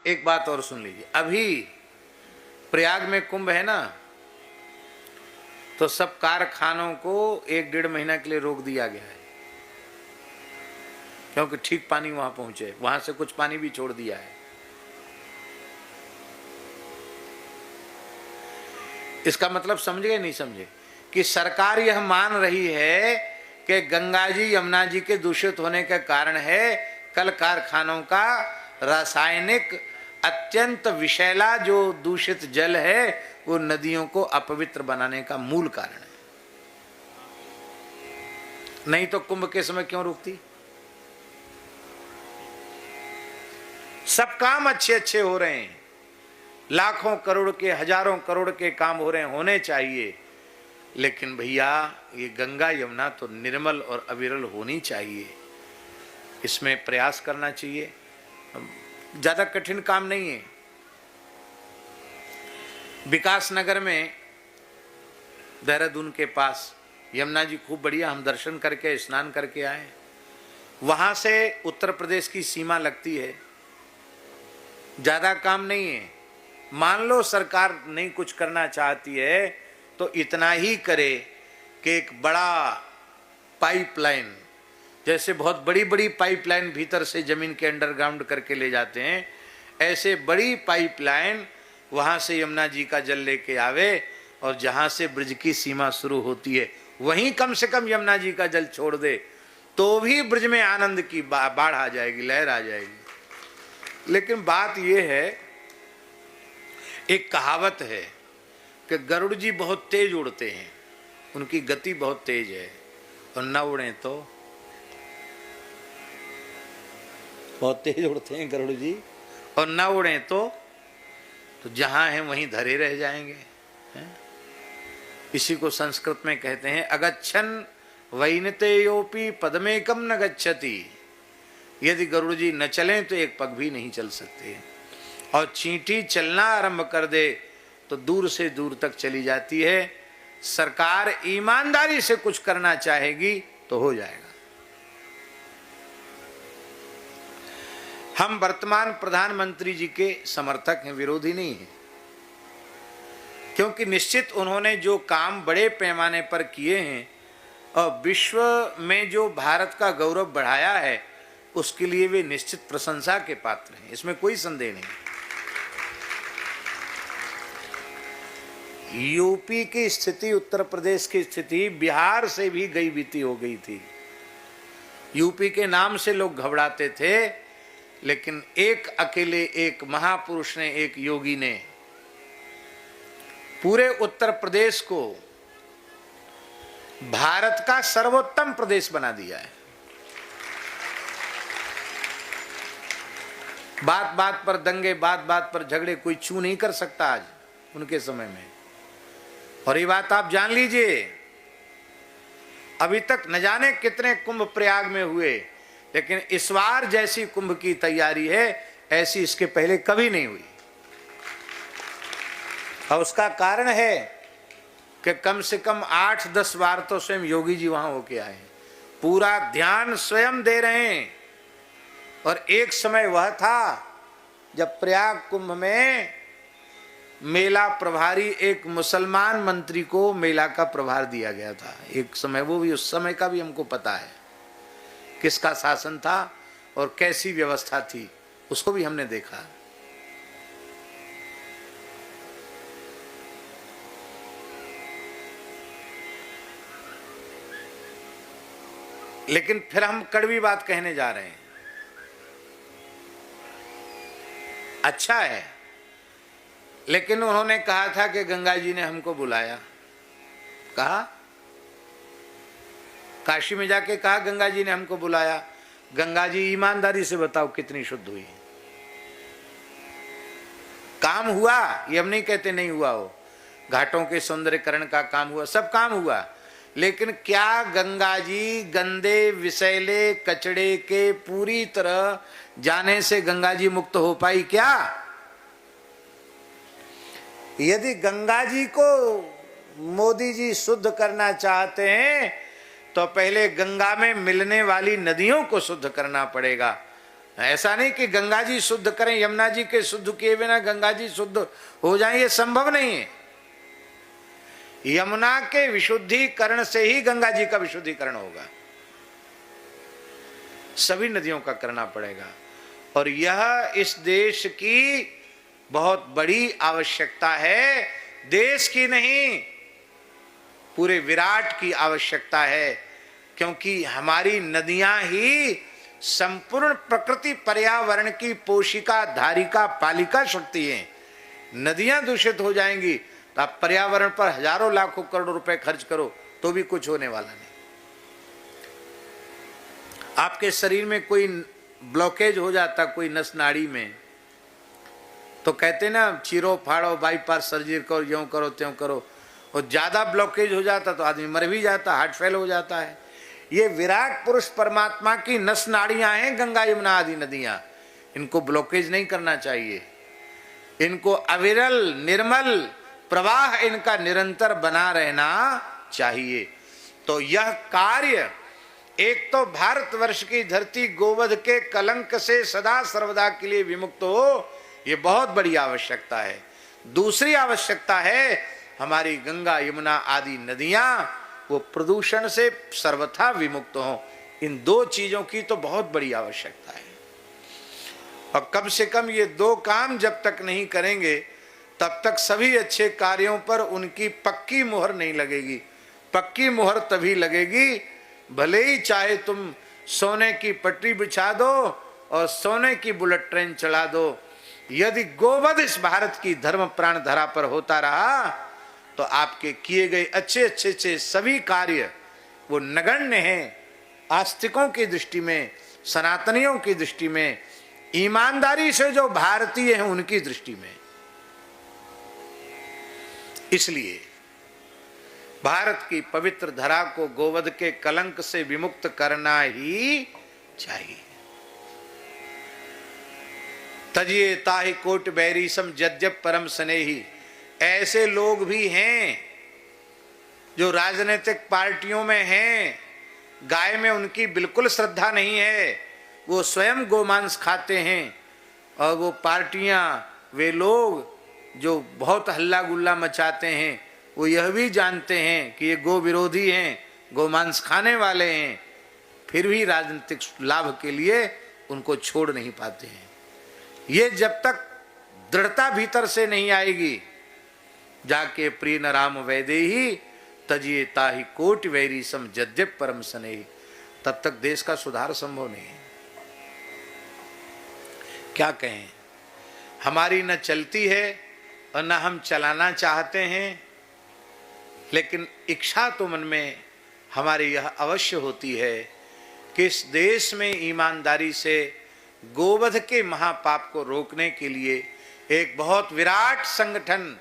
एक बात और सुन लीजिए, अभी प्रयाग में कुंभ है ना, तो सब कारखानों को 1-1.5 महीना के लिए रोक दिया गया है, क्योंकि ठीक पानी वहां पहुंचे, वहां से कुछ पानी भी छोड़ दिया है। इसका मतलब समझ गए नहीं समझे कि सरकार यह मान रही है कि गंगा जी यमुना जी के दूषित होने का कारण है कल कारखानों का रासायनिक अत्यंत विषैला जो दूषित जल है वो नदियों को अपवित्र बनाने का मूल कारण है। नहीं तो कुंभ के समय क्यों रुकती? सब काम अच्छे अच्छे हो रहे हैं, लाखों करोड़ के हजारों करोड़ के काम हो रहे हैं, होने चाहिए, लेकिन भैया ये गंगा यमुना तो निर्मल और अविरल होनी चाहिए, इसमें प्रयास करना चाहिए। ज्यादा कठिन काम नहीं है। विकास नगर में देहरादून के पास यमुना जी खूब बढ़िया, हम दर्शन करके स्नान करके आए। वहां से उत्तर प्रदेश की सीमा लगती है, ज्यादा काम नहीं है। मान लो सरकार नहीं कुछ करना चाहती है तो इतना ही करे कि एक बड़ा पाइपलाइन, जैसे बहुत बड़ी बड़ी पाइपलाइन भीतर से जमीन के अंडरग्राउंड करके ले जाते हैं, ऐसे बड़ी पाइपलाइन वहां से यमुना जी का जल लेके आवे और जहां से ब्रज की सीमा शुरू होती है वहीं कम से कम यमुना जी का जल छोड़ दे तो भी ब्रज में आनंद की बाढ़ आ जाएगी, लहर आ जाएगी। लेकिन बात यह है, एक कहावत है कि गरुड़ जी बहुत तेज उड़ते हैं, उनकी गति बहुत तेज है, और न उड़े तो बहुत तेज उड़ते हैं गरुड़ जी, और न उड़े तो जहां हैं वहीं धरे रह जाएंगे। इसी को संस्कृत में कहते हैं अगच्छन वैनते योपी पदमेकम न गच्छति। यदि गरुड़ जी न चलें तो एक पग भी नहीं चल सकते, और चींटी चलना आरंभ कर दे तो दूर से दूर तक चली जाती है। सरकार ईमानदारी से कुछ करना चाहेगी तो हो जाएगा। हम वर्तमान प्रधानमंत्री जी के समर्थक हैं, विरोधी नहीं हैं, क्योंकि निश्चित उन्होंने जो काम बड़े पैमाने पर किए हैं और विश्व में जो भारत का गौरव बढ़ाया है उसके लिए वे निश्चित प्रशंसा के पात्र हैं, इसमें कोई संदेह नहीं। यूपी की स्थिति, उत्तर प्रदेश की स्थिति बिहार से भी गई बीती हो गई थी। यूपी के नाम से लोग घबराते थे, लेकिन एक अकेले एक महापुरुष ने, एक योगी ने पूरे उत्तर प्रदेश को भारत का सर्वोत्तम प्रदेश बना दिया है। बात बात पर दंगे, बात बात पर झगड़े कोई छू नहीं कर सकता आज उनके समय में। और ये बात आप जान लीजिए, अभी तक न जाने कितने कुंभ प्रयाग में हुए, लेकिन इस बार जैसी कुंभ की तैयारी है ऐसी इसके पहले कभी नहीं हुई। और उसका कारण है कि कम से कम 8-10 बार तो स्वयं योगी जी वहां होके आए, पूरा ध्यान स्वयं दे रहे हैं। और एक समय वह था जब प्रयाग कुंभ में मेला प्रभारी एक मुसलमान मंत्री को मेला का प्रभार दिया गया था। एक समय, वो भी उस समय का भी हमको पता है किसका शासन था और कैसी व्यवस्था थी, उसको भी हमने देखा। लेकिन फिर हम कड़वी बात कहने जा रहे हैं। अच्छा है, लेकिन उन्होंने कहा था कि गंगा जी ने हमको बुलाया, कहा काशी में जाके कहा गंगा जी ने हमको बुलाया। गंगा जी ईमानदारी से बताओ कितनी शुद्ध हुई? काम हुआ, ये हम नहीं कहते नहीं हुआ हो, घाटों के सौंदर्यकरण का काम हुआ, सब काम हुआ, लेकिन क्या गंगा जी गंदे विषैले कचड़े के पूरी तरह जाने से गंगा जी मुक्त हो पाई क्या? यदि गंगा जी को मोदी जी शुद्ध करना चाहते हैं तो पहले गंगा में मिलने वाली नदियों को शुद्ध करना पड़ेगा। ऐसा नहीं कि गंगा जी शुद्ध करें, यमुना जी के शुद्ध किए बिना गंगा जी शुद्ध हो जाएं, ये संभव नहीं है। यमुना के विशुद्धिकरण से ही गंगा जी का विशुद्धिकरण होगा, सभी नदियों का करना पड़ेगा। और यह इस देश की बहुत बड़ी आवश्यकता है, देश की नहीं पूरे विराट की आवश्यकता है, क्योंकि हमारी नदियां ही संपूर्ण प्रकृति पर्यावरण की पोषिका, धारिका, पालिका शक्ति है। नदियां दूषित हो जाएंगी तो आप पर्यावरण पर हजारों लाखों करोड़ों रुपए खर्च करो तो भी कुछ होने वाला नहीं। आपके शरीर में कोई ब्लॉकेज हो जाता कोई नस नाड़ी में, तो कहते ना चीरो फाड़ो, बाईपास सर्जरी करो, यूं करो त्यों करो। और ज्यादा ब्लॉकेज हो जाता तो आदमी मर भी जाता, हार्ट फेल हो जाता है। ये विराट पुरुष परमात्मा की नस नाड़ियां हैं गंगा यमुना आदि नदियां, इनको ब्लॉकेज नहीं करना चाहिए। इनको अविरल निर्मल प्रवाह इनका निरंतर बना रहना चाहिए। तो यह कार्य एक तो भारतवर्ष की धरती गोवध के कलंक से सदा सर्वदा के लिए विमुक्त हो, ये बहुत बड़ी आवश्यकता है। दूसरी आवश्यकता है हमारी गंगा यमुना आदि नदियां वो प्रदूषण से सर्वथा विमुक्त हों। इन दो चीजों की तो बहुत बड़ी आवश्यकता है। और कम से कम ये दो काम जब तक नहीं करेंगे तब तक सभी अच्छे कार्यों पर उनकी पक्की मुहर नहीं लगेगी। पक्की मुहर तभी लगेगी भले ही चाहे तुम सोने की पटरी बिछा दो और सोने की बुलेट ट्रेन चला दो, यदि गोवध इस भारत की धर्म प्राण धरा पर होता रहा तो आपके किए गए अच्छे अच्छे सभी कार्य वो नगण्य हैं। आस्तिकों की दृष्टि में, सनातनियों की दृष्टि में, ईमानदारी से जो भारतीय हैं उनकी दृष्टि में। इसलिए भारत की पवित्र धरा को गोवध के कलंक से विमुक्त करना ही चाहिए। तजिए ताहि कोट बैरी सम जद्यप परम स्नेही। ऐसे लोग भी हैं जो राजनीतिक पार्टियों में हैं, गाय में उनकी बिल्कुल श्रद्धा नहीं है, वो स्वयं गोमांस खाते हैं। और वो पार्टियां, वे लोग जो बहुत हल्ला गुल्ला मचाते हैं, वो यह भी जानते हैं कि ये गो विरोधी हैं, गोमांस खाने वाले हैं, फिर भी राजनीतिक लाभ के लिए उनको छोड़ नहीं पाते हैं। ये जब तक दृढ़ता भीतर से नहीं आएगी, जाके प्रिय न राम वैदेही तजिए ताहि कोटि वैरी सम जद्यप परम स्नेही, तब तक देश का सुधार संभव नहीं है। क्या कहें, हमारी न चलती है और न हम चलाना चाहते हैं, लेकिन इच्छा तो मन में हमारी यह अवश्य होती है कि इस देश में ईमानदारी से गोवध के महापाप को रोकने के लिए एक बहुत विराट संगठन,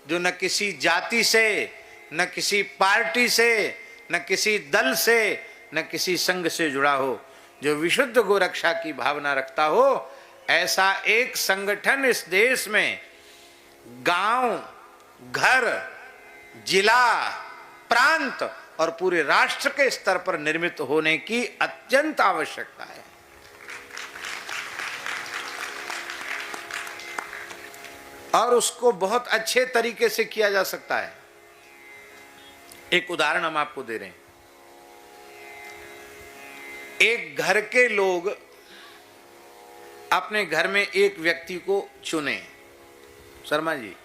जो न किसी जाति से, न किसी पार्टी से, न किसी दल से, न किसी संघ से जुड़ा हो, जो विशुद्ध गोरक्षा की भावना रखता हो, ऐसा एक संगठन इस देश में गांव, घर, जिला, प्रांत और पूरे राष्ट्र के स्तर पर निर्मित होने की अत्यंत आवश्यकता है। और उसको बहुत अच्छे तरीके से किया जा सकता है। एक उदाहरण हम आपको दे रहे हैं। एक घर के लोग अपने घर में एक व्यक्ति को चुने, शर्मा जी,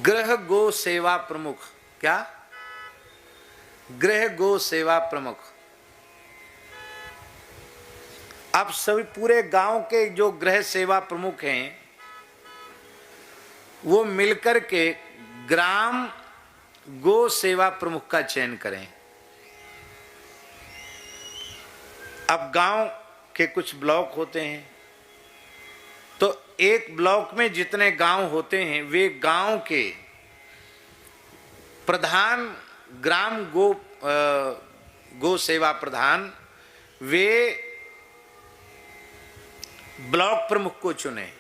गृह गो सेवा प्रमुख। क्या? गृह गो सेवा प्रमुख। अब सभी पूरे गांव के जो गृह सेवा प्रमुख हैं वो मिलकर के ग्राम गो सेवा प्रमुख का चयन करें। अब गांव के कुछ ब्लॉक होते हैं, तो एक ब्लॉक में जितने गांव होते हैं वे गांव के प्रधान, ग्राम गो सेवा प्रधान, वे ब्लॉक प्रमुख को चुने।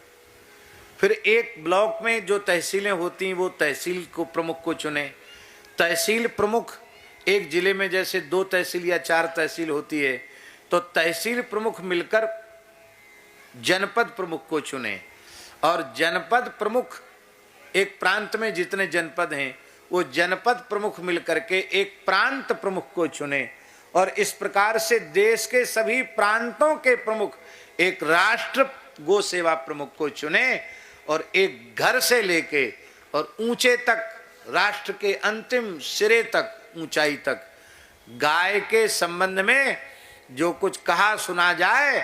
फिर एक ब्लॉक में जो तहसीलें होती हैं वो तहसील को प्रमुख को चुने। तहसील प्रमुख एक जिले में जैसे 2 तहसील या 4 तहसील होती है, तो तहसील प्रमुख मिलकर जनपद प्रमुख को चुने, और जनपद प्रमुख, एक प्रांत में जितने जनपद हैं वो जनपद प्रमुख मिलकर के एक प्रांत प्रमुख को चुने, और इस प्रकार से देश के सभी प्रांतों के प्रमुख एक राष्ट्र गो सेवा प्रमुख को चुने, और एक घर से लेके और ऊंचे तक, राष्ट्र के अंतिम सिरे तक, ऊंचाई तक गाय के संबंध में जो कुछ कहा सुना जाए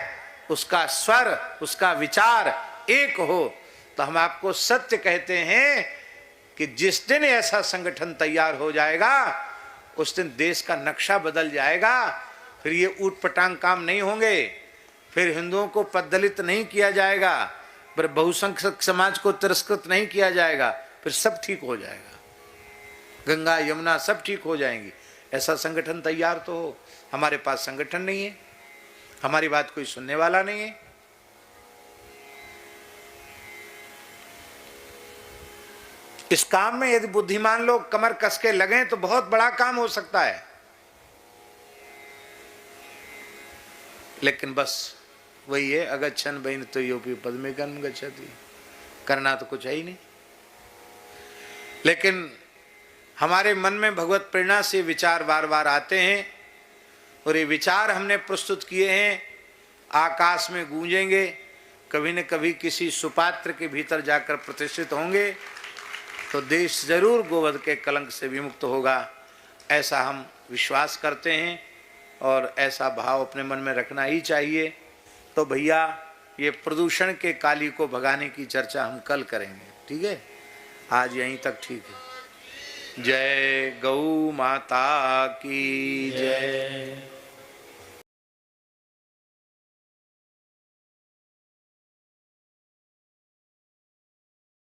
उसका स्वर, उसका विचार एक हो। तो हम आपको सत्य कहते हैं कि जिस दिन ऐसा संगठन तैयार हो जाएगा उस दिन देश का नक्शा बदल जाएगा। फिर ये ऊट पटांग काम नहीं होंगे, फिर हिंदुओं को पददलित नहीं किया जाएगा, फिर बहुसंख्यक समाज को तिरस्कृत नहीं किया जाएगा, फिर सब ठीक हो जाएगा, गंगा यमुना सब ठीक हो जाएंगी। ऐसा संगठन तैयार तो हो। हमारे पास संगठन नहीं है, हमारी बात कोई सुनने वाला नहीं है। इस काम में यदि बुद्धिमान लोग कमर कस के लगें तो बहुत बड़ा काम हो सकता है, लेकिन बस वही है, अगच्छन बहिन तो योपी पद में कर्म गच्छति, करना तो कुछ है ही नहीं। लेकिन हमारे मन में भगवत प्रेरणा से विचार बार बार आते हैं, और ये विचार हमने प्रस्तुत किए हैं, आकाश में गूंजेंगे, कभी न कभी किसी सुपात्र के भीतर जाकर प्रतिष्ठित होंगे, तो देश जरूर गोवध के कलंक से विमुक्त होगा, ऐसा हम विश्वास करते हैं, और ऐसा भाव अपने मन में रखना ही चाहिए। तो भैया ये प्रदूषण के काली को भगाने की चर्चा हम कल करेंगे, ठीक है? आज यहीं तक ठीक है। जय गौ माता की जय।